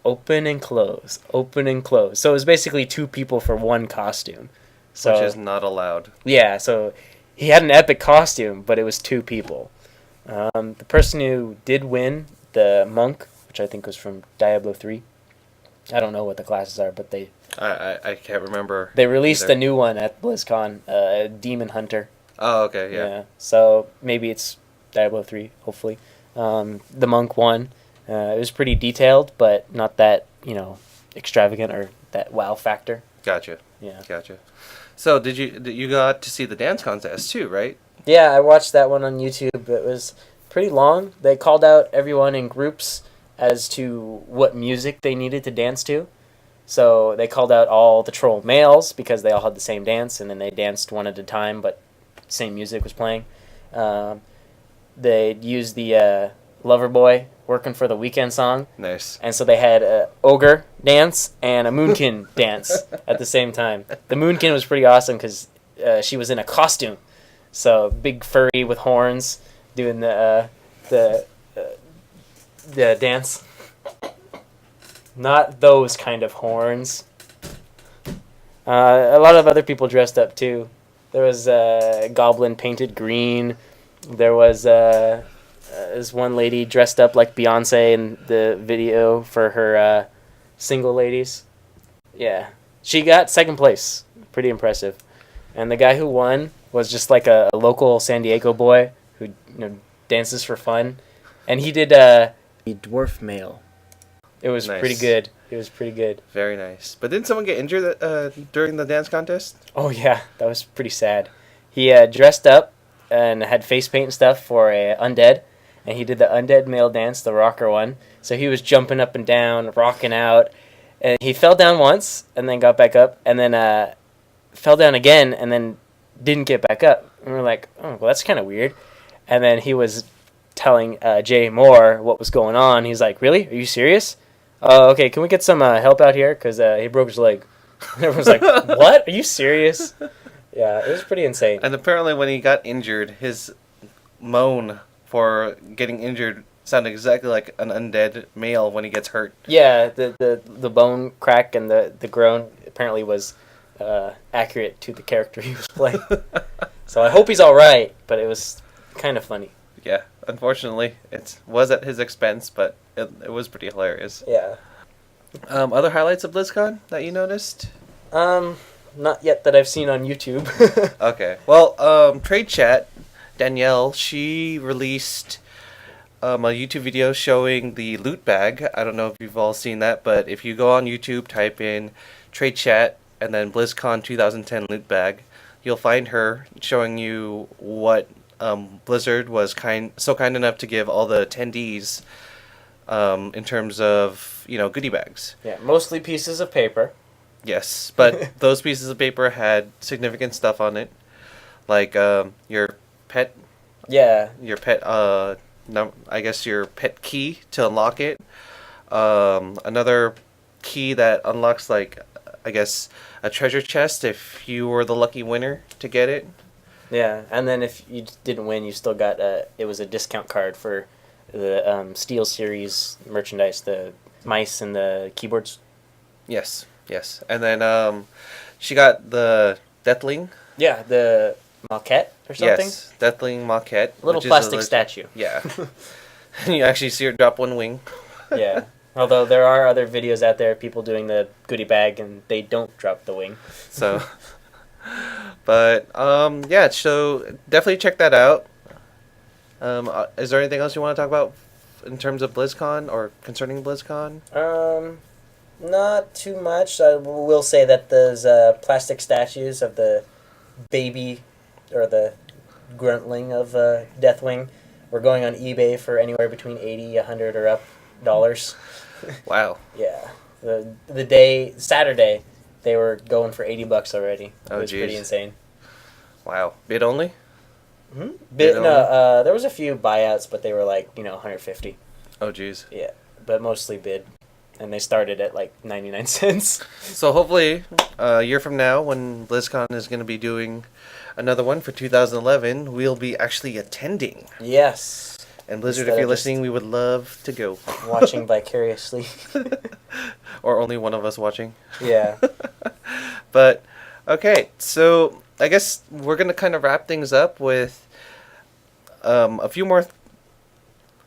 open and close, open and close. So it was basically two people for one costume. So, which is not allowed. Yeah, so he had an epic costume, but it was two people. The person who did win, the monk, which I think was from Diablo 3. I don't know what the classes are, but I can't remember. They released either. a new one at BlizzCon, Demon Hunter. Oh, okay, yeah. So maybe it's Diablo 3, hopefully. The monk won. It was pretty detailed, but not that, extravagant or that wow factor. Gotcha. Yeah. Gotcha. So you got to see the dance contest too, right? Yeah, I watched that one on YouTube. It was pretty long. They called out everyone in groups as to what music they needed to dance to. So they called out all the troll males because they all had the same dance, and then they danced one at a time, but same music was playing. They used the Loverboy Working for the Weekend song. Nice. And so they had a ogre dance and a moonkin dance at the same time. The moonkin was pretty awesome because she was in a costume. So big furry with horns doing the dance. Not those kind of horns. A lot of other people dressed up too. There was a goblin painted green. There was this one lady dressed up like Beyonce in the video for her single ladies. Yeah. She got second place. Pretty impressive. And the guy who won was just like a local San Diego boy who dances for fun. And he did a dwarf male. It was Nice. pretty good. It was pretty good. Very nice. But didn't someone get injured during the dance contest? Oh, yeah. That was pretty sad. He dressed up and had face paint and stuff for a undead. And he did the undead male dance, the rocker one. So he was jumping up and down, rocking out. And he fell down once and then got back up. And then fell down again and then didn't get back up. And we're like, oh, well, that's kind of weird. And then he was telling Jay Moore what was going on. He's like, really? Are you serious? Okay, can we get some help out here? Because he broke his leg. Everyone's like, what? Are you serious? Yeah, it was pretty insane. And apparently when he got injured, his moan for getting injured sounded exactly like an undead male when he gets hurt. Yeah, the bone crack and the groan apparently was accurate to the character he was playing. So I hope he's all right, but it was kind of funny. Yeah, unfortunately, it was at his expense, but it was pretty hilarious. Yeah. Other highlights of BlizzCon that you noticed? Not yet that I've seen on YouTube. Okay. Well, Trade Chat, Danielle, she released a YouTube video showing the loot bag. I don't know if you've all seen that, but if you go on YouTube, type in Trade Chat and then BlizzCon 2010 loot bag, you'll find her showing you what Blizzard was so kind enough to give all the attendees in terms of, goodie bags. Yeah, mostly pieces of paper. Yes, but those pieces of paper had significant stuff on it, like your pet. Yeah. Your pet. I guess your pet key to unlock it. Another key that unlocks, like, I guess, a treasure chest if you were the lucky winner to get it. Yeah, and then if you didn't win, you still got it was a discount card for the Steel Series merchandise, the mice and the keyboards. Yes. And then she got the Deathling. Yeah, the maquette or something? Yes, Deathling maquette. Little plastic statue. Yeah. You actually see her drop one wing. Yeah. Although there are other videos out there, people doing the goodie bag, and they don't drop the wing. So, but, yeah, so definitely check that out. Is there anything else you want to talk about in terms of BlizzCon or concerning BlizzCon? Not too much. I will say that those plastic statues of the baby or the gruntling of Deathwing were going on eBay for anywhere between $80, $100 or up dollars. Wow. Yeah. The day Saturday they were going for $80 already. It was geez. pretty insane. Wow. Bid only? Bid no, there was a few buyouts, but they were like, $150. Oh geez. Yeah. But mostly bid. And they started at like 99 cents. So hopefully, a year from now, when BlizzCon is going to be doing another one for 2011, we'll be actually attending. Yes. And Blizzard, Instead if you're of just listening, we would love to go. watching vicariously. Or only one of us watching. Yeah. But, okay, so I guess we're going to kind of wrap things up with a few more,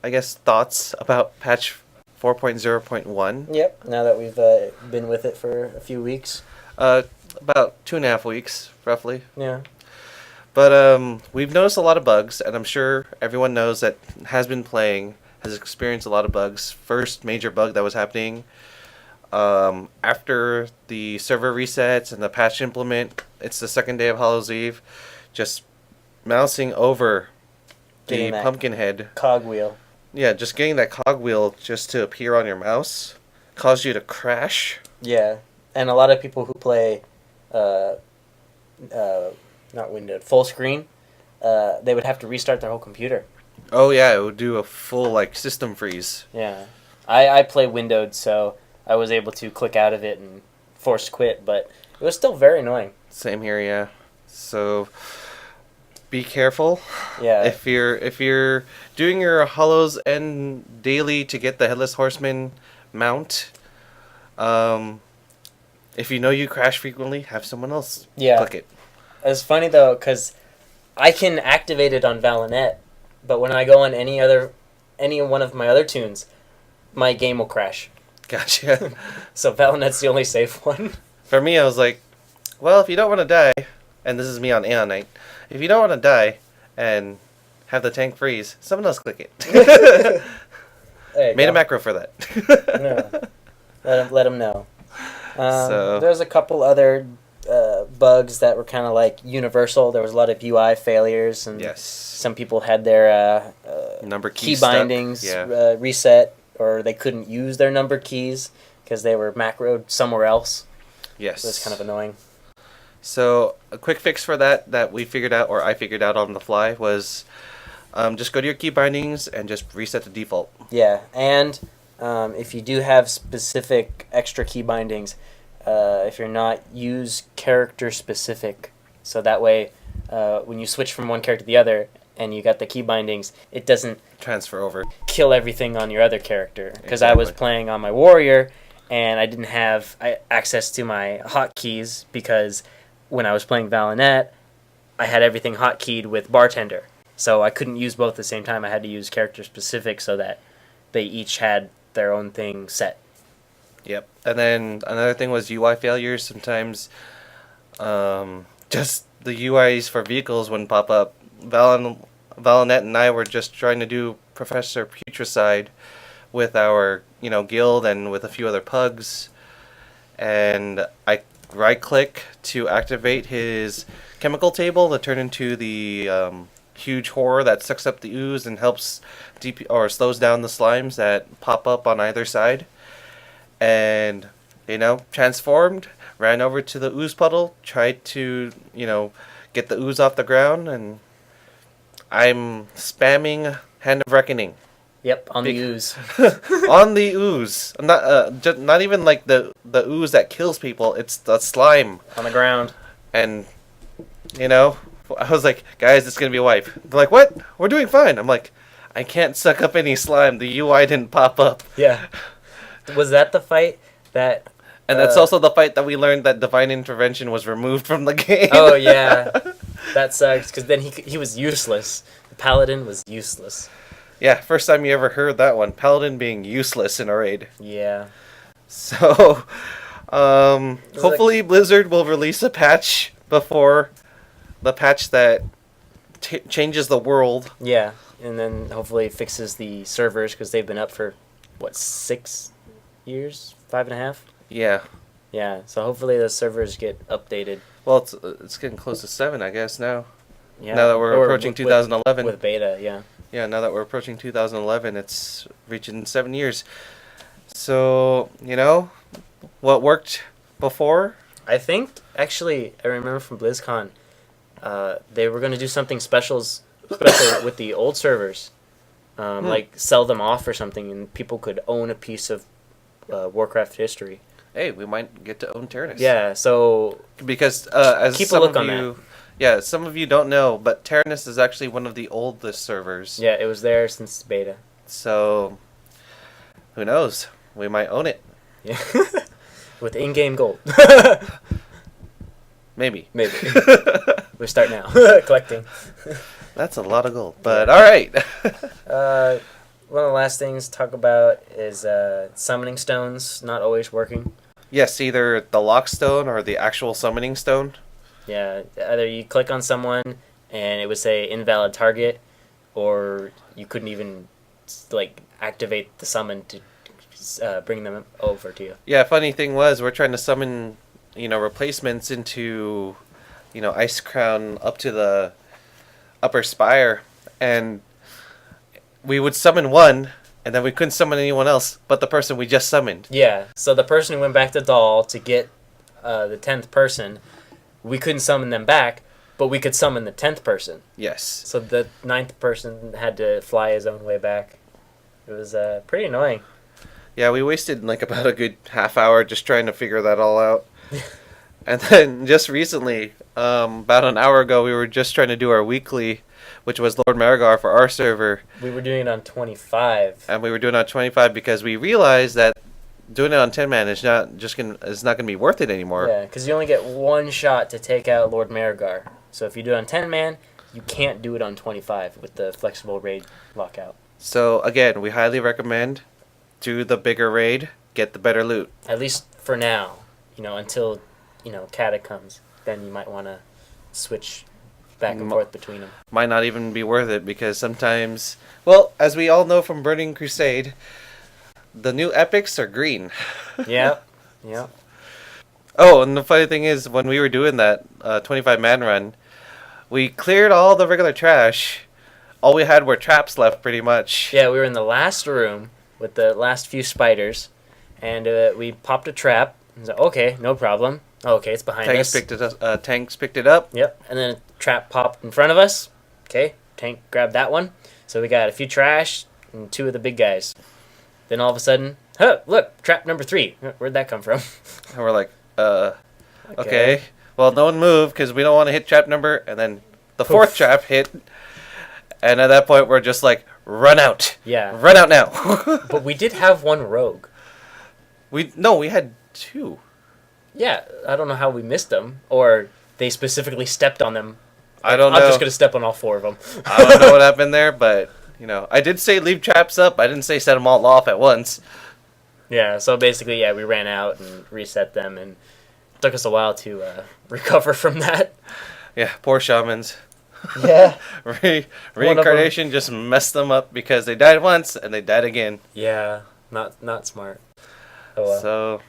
I guess, thoughts about patch 4.0.1. Yep. Now that we've been with it for a few weeks. About 2.5 weeks, roughly. Yeah. But we've noticed a lot of bugs, and I'm sure everyone knows that has been playing, has experienced a lot of bugs. First major bug that was happening after the server resets and the patch implement, it's the second day of Hallows Eve, just mousing over the Pumpkinhead cogwheel. Yeah, just getting that cogwheel just to appear on your mouse caused you to crash. Yeah, and a lot of people who play, not windowed, full screen, they would have to restart their whole computer. Oh yeah, it would do a full like system freeze. Yeah, I play windowed, so I was able to click out of it and force quit, but it was still very annoying. Same here, yeah. So be careful. Yeah. If you're doing your Hallows End daily to get the Headless Horseman mount, if you know you crash frequently, have someone else click it. It's funny though, because I can activate it on Valinet, but when I go on any one of my other tunes, my game will crash. Gotcha. So Valinet's the only safe one. For me, I was like, well, if you don't want to die, and this is me on Aeonknight, if you don't want to die and have the tank freeze, someone else click it. Made a macro for that. No. Let them know. There's a couple other bugs that were kind of like universal. There was a lot of UI failures, and some people had their number key bindings reset, or they couldn't use their number keys because they were macroed somewhere else. Yes. So it's kind of annoying. So a quick fix for that we figured out, or I figured out on the fly, was just go to your key bindings and just reset the default. Yeah, and if you do have specific extra key bindings, if you're not, use character specific. So that way, when you switch from one character to the other and you got the key bindings, it doesn't transfer over, kill everything on your other character. Because I was playing on my warrior and I didn't have access to my hotkeys because when I was playing Valinet, I had everything hotkeyed with bartender. So I couldn't use both at the same time. I had to use character specific so that they each had their own thing set. Yep. And then another thing was UI failures. Sometimes just the UIs for vehicles wouldn't pop up. Valinet and I were just trying to do Professor Putricide with our guild and with a few other pugs. And I right-click to activate his chemical table to turn into the huge horror that sucks up the ooze and helps or slows down the slimes that pop up on either side. And transformed, ran over to the ooze puddle, tried to get the ooze off the ground, and I'm spamming Hand of Reckoning. Yep, on the ooze. On the ooze. Not even like the ooze that kills people, it's the slime. On the ground. And, I was like, guys, it's going to be a wipe. They're like, what? We're doing fine. I'm like, I can't suck up any slime. The UI didn't pop up. Yeah. Was that the fight that... And that's also the fight that we learned that Divine Intervention was removed from the game. Oh, yeah. That sucks, because then he was useless. The Paladin was useless. Yeah, first time you ever heard that one. Paladin being useless in a raid. Yeah. So, hopefully Blizzard will release a patch before the patch that changes the world. Yeah, and then hopefully it fixes the servers, because they've been up for, 6 years? 5.5? Yeah. Yeah, so hopefully the servers get updated. Well, it's getting close to 7, I guess, now. Yeah. Now that we're approaching 2011. With beta, yeah. Yeah, now that we're approaching 2011, it's reaching 7 years. So, what worked before? I think, actually, I remember from BlizzCon, they were going to do something special with the old servers. Like sell them off or something, and people could own a piece of Warcraft history. Hey, we might get to own Tyrannus. Yeah, so because as keep a some look of on you, Yeah, some of you don't know, but Tyrannus is actually one of the oldest servers. Yeah, it was there since beta. So, who knows? We might own it. Yeah. With in-game gold. Maybe. Maybe. We start now. Collecting. That's a lot of gold. But, alright. One of the last things to talk about is summoning stones not always working. Yes, either the lock stone or the actual summoning stone. Yeah, either you click on someone and it would say invalid target, or you couldn't even activate the summon to bring them over to you. Yeah, funny thing was, we're trying to summon, replacements into, Ice Crown up to the upper spire, and we would summon one, and then we couldn't summon anyone else but the person we just summoned. Yeah, so the person who went back to Dahl to get the 10th person, we couldn't summon them back, but we could summon the 10th person. Yes. So the 9th person had to fly his own way back. It was pretty annoying. Yeah, we wasted about a good half hour just trying to figure that all out. And then just recently, about an hour ago, we were just trying to do our weekly, which was Lord Marigar for our server. We were doing it on 25. And we were doing it on 25 because we realized that doing it on 10-man is not going to be worth it anymore. Yeah, because you only get one shot to take out Lord Marigar. So if you do it on 10-man, you can't do it on 25 with the flexible raid lockout. So again, we highly recommend do the bigger raid, get the better loot. At least for now, until Cataclysm, then you might want to switch back and forth between them. Might not even be worth it because sometimes, well, as we all know from Burning Crusade, the new epics are green. Yeah. Oh, and the funny thing is, when we were doing that 25-man run, we cleared all the regular trash. All we had were traps left, pretty much. Yeah, we were in the last room with the last few spiders, and we popped a trap. And said, okay, no problem. Oh, okay, it's behind us. Tanks picked it up. Yep, and then a trap popped in front of us. Okay, tank grabbed that one. So we got a few trash and 2 of the big guys. Then all of a sudden, look, trap number 3. Where'd that come from? And we're like, okay. Well, no one moved because we don't want to hit trap number. And then the 4th trap hit. And at that point, we're just like, run out. Yeah. Run out now. But we did have one rogue. We had 2. Yeah, I don't know how we missed them. Or they specifically stepped on them. I don't know. I'm just going to step on all 4 of them. I don't know what happened there, but, I did say leave traps up. I didn't say set them all off at once. Yeah, so basically, we ran out and reset them, and it took us a while to recover from that. Yeah, poor shamans. Yeah. Reincarnation just messed them up because they died once and they died again. Yeah, not smart. Oh well.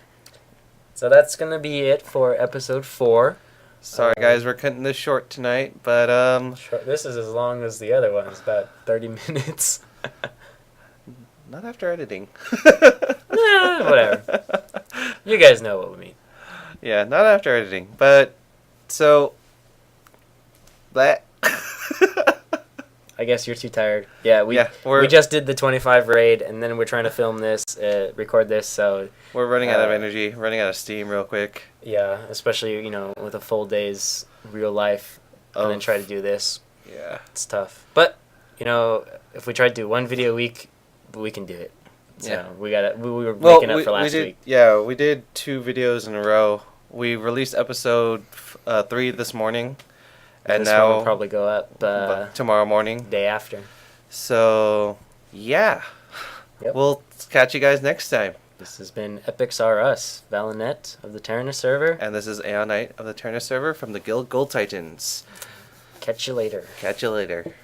So that's gonna be it for episode 4. Sorry guys, we're cutting this short tonight, but this is as long as the other one. It's about 30 minutes. Not after editing. Nah, whatever. You guys know what we mean. Yeah, not after editing. But so that I guess you're too tired. Yeah, we just did the 25 raid, and then we're trying to film this, record this, so... We're running out of energy, running out of steam real quick. Yeah, especially, with a full day's real life, and then try to do this. Yeah. It's tough. But, if we try to do 1 video a week, we can do it. So yeah. we were making up for last week. Yeah, we did 2 videos in a row. We released episode 3 this morning. And this now one will probably go up tomorrow morning. Day after. So, yeah. Yep. We'll catch you guys next time. This has been Epics R Us, Valinet of the Tyrannus server. And this is Aeonknight of the Tyrannus server from the WoWGoldTitans. Catch you later. Catch you later.